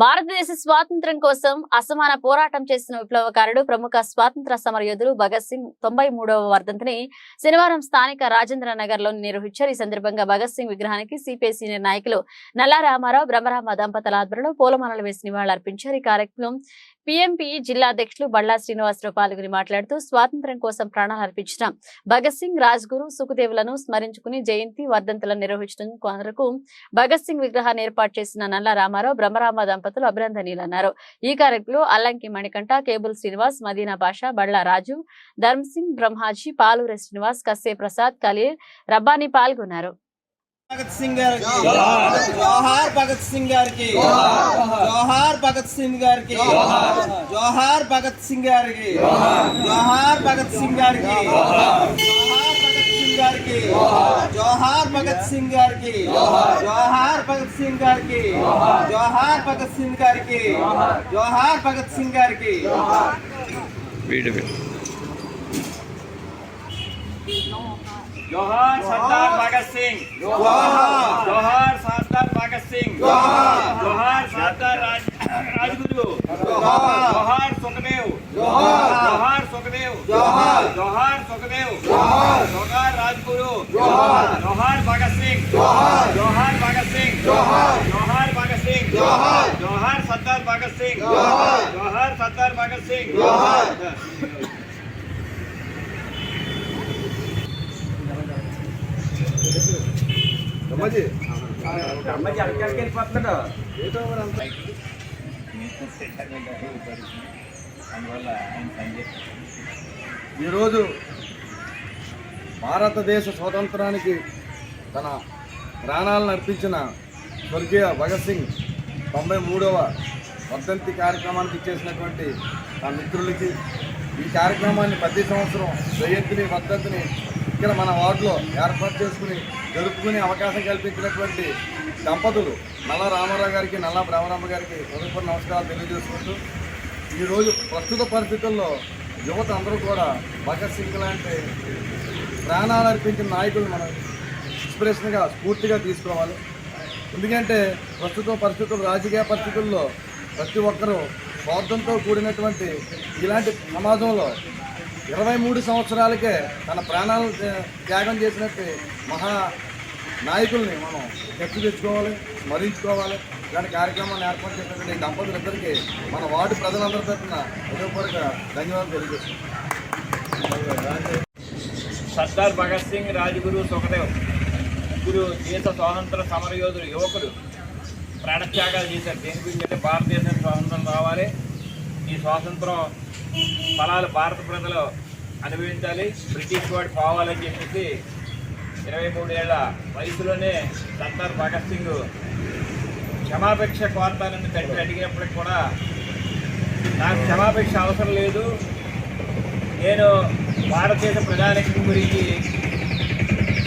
భారతదేశ స్వాతంత్ర్యం కోసం అసమాన పోరాటం చేసిన విప్లవకారుడు ప్రముఖ స్వాతంత్ర సమరయోధుడు భగత్ సింగ్ 93వ వర్ధంతిని శనివారం స్థానిక రాజేంద్ర నగర్ లో నిర్వహించారు. ఈ సందర్భంగా భగత్ సింగ్ విగ్రహానికి సిపిఐ సీనియర్ నాయకులు నల్లా రామారావు, బ్రహ్మరామ దంపతుల ఆధ్వర్యంలో పూలమాలలు వేసి నివాళులర్పించారు. ఈ కార్యక్రమం పిఎంపి జిల్లా అధ్యక్షులు బళ్ళా శ్రీనివాసరావు పాల్గొని మాట్లాడుతూ స్వాతంత్ర్యం కోసం ప్రాణాలు అర్పించిన భగత్ సింగ్, రాజ్గురు, సుఖదేవులను స్మరించుకుని జయంతి వర్ధంతులను నిర్వహించడం కొరకు భగత్ సింగ్ విగ్రహాన్ని ఏర్పాటు చేసిన నల్లా రామారావు, బ్రహ్మరామ దంపతులు అభినందనీయులన్నారు. ఈ కార్యక్రమంలో అల్లంకి మణికంఠ, కేబుల్ శ్రీనివాస్, మదీనా బాషా, బళ్ళా రాజు, ధర్మ్ సింగ్, బ్రహ్మాజీ, పాలూరి శ్రీనివాస్, కస్సే ప్రసాద్, ఖలీల్, రబ్బానీ పాల్గొన్నారు. भगत सिंह गार की जोहार, भगत सिंह गार की जोहार, भगत सिंह गार की जोहार, भगत सिंह गार की जोहार, भगत सिंह गार की जोहार, भगत सिंह गार की जोहार, भगत सिंह गार की जोहार, भगत सिंह गार की जोहार, भगत सिंह गार की जोहार सरदार भगत सिंह, जोहार सरदार भगत सिंह, जोहार सरदार राजगुरु, जोहार सुखदेव, जोहार सुखदेव, जोहार सुखदेव, जोहार राजगुरु, जोहार भगत सिंह, जोहार भगत सिंह, जोहार भगत सिंह, जोहार सरदार भगत सिंह, जोहार सरदार भगत सिंह. ఈరోజు భారతదేశ స్వాతంత్రానికి తన ప్రాణాలను అర్పించిన స్వర్గీయ భగత్ సింగ్ 93వ వర్ధంతి కార్యక్రమానికి ఇచ్చేసినటువంటి ఆ మిత్రులకి, ఈ కార్యక్రమాన్ని ప్రతి సంవత్సరం జయంతిని వర్ధంతిని ఇక్కడ మన వార్డులో ఏర్పాటు చేసుకుని జరుపుకునే అవకాశం కల్పించినటువంటి దంపతులు నల్లా రామారావు గారికి, నల్లా బ్రహ్మరామ గారికి హృదయపూర్వక నమస్కారాలు తెలియజేసుకుంటూ, ఈరోజు ప్రస్తుత పరిస్థితుల్లో యువత అందరూ కూడా భగత్ సింగ్ లాంటి ప్రాణాలు అర్పించిన నాయకులు మనం ఇన్స్పిరేషన్గా స్ఫూర్తిగా తీసుకోవాలి. ఎందుకంటే ప్రస్తుత పరిస్థితులు, రాజకీయ పరిస్థితుల్లో ప్రతి ఒక్కరూ స్వార్థంతో కూడినటువంటి ఇలాంటి సమాజంలో 23 సంవత్సరాలకే తన ప్రాణాలు త్యాగం చేసినట్టు మహా నాయకుల్ని మనం చర్చ తెచ్చుకోవాలి, స్మరించుకోవాలి. ఇలాంటి కార్యక్రమాన్ని ఏర్పాటు చేసినటువంటి దంపతులిద్దరికీ మన వార్డు ప్రజలందరి తరఫున హృదయపూర్వక ధన్యవాదాలు తెలియజేస్తున్నాం. సర్దార్ భగత్ సింగ్, రాజ్గురు, సుఖదేవ్ ముగ్గురు దేశ స్వాతంత్ర సమరయోధులు, యువకులు ప్రాణత్యాగాలు చేశారు. దేని గురించి భారతదేశం స్వాతంత్రం రావాలి, ఈ స్వాతంత్రం ఫలాలు భారత ప్రజలు అనుభవించాలి, బ్రిటిష్ వాడు పోవాలని చెప్పేసి 23 ఏళ్ల వయసులోనే సర్దార్ భగత్ సింగ్ క్షమాపేక్ష కోరతానని తండ్రి అడిగినప్పటికి కూడా నాకు క్షమాపేక్ష అవసరం లేదు, నేను భారతదేశ ప్రజానికం గురించి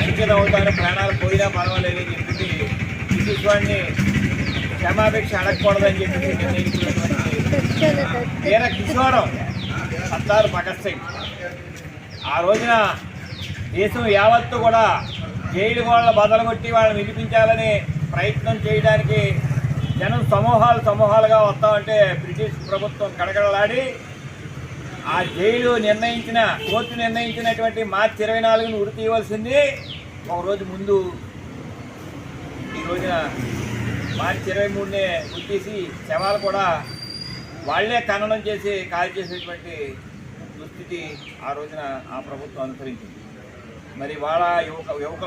అంకితం అవుతాను, ప్రాణాలు పోయినా పర్వాలేదని చెప్పేసి బ్రిటిష్ వాడిని క్షమాపేక్ష అడగకూడదని చెప్పేసి నిర్ణయించినటువంటి వీర కిషోరం సర్దార్ భగత్ సింగ్. ఆ రోజున దేశం యావత్తు కూడా జైలు గోడలు బదలగొట్టి వాళ్ళని విడిపించాలని ప్రయత్నం చేయడానికి జనం సమూహాలుగా వస్తామంటే బ్రిటిష్ ప్రభుత్వం కడగడలాడి ఆ జైలు కోర్టు నిర్ణయించినటువంటి మార్చి 24ను ఉరి తీయవలసింది ఒక రోజు ముందు. ఈ రోజున మార్చి 23నే ఉరి తీసి శవాలు కూడా వాళ్లే ఖననం చేసి కాల్ చేసేటువంటి దుస్థితి ఆ రోజున ఆ ప్రభుత్వం అనుసరించింది. మరి వాళ్ళ యువకుల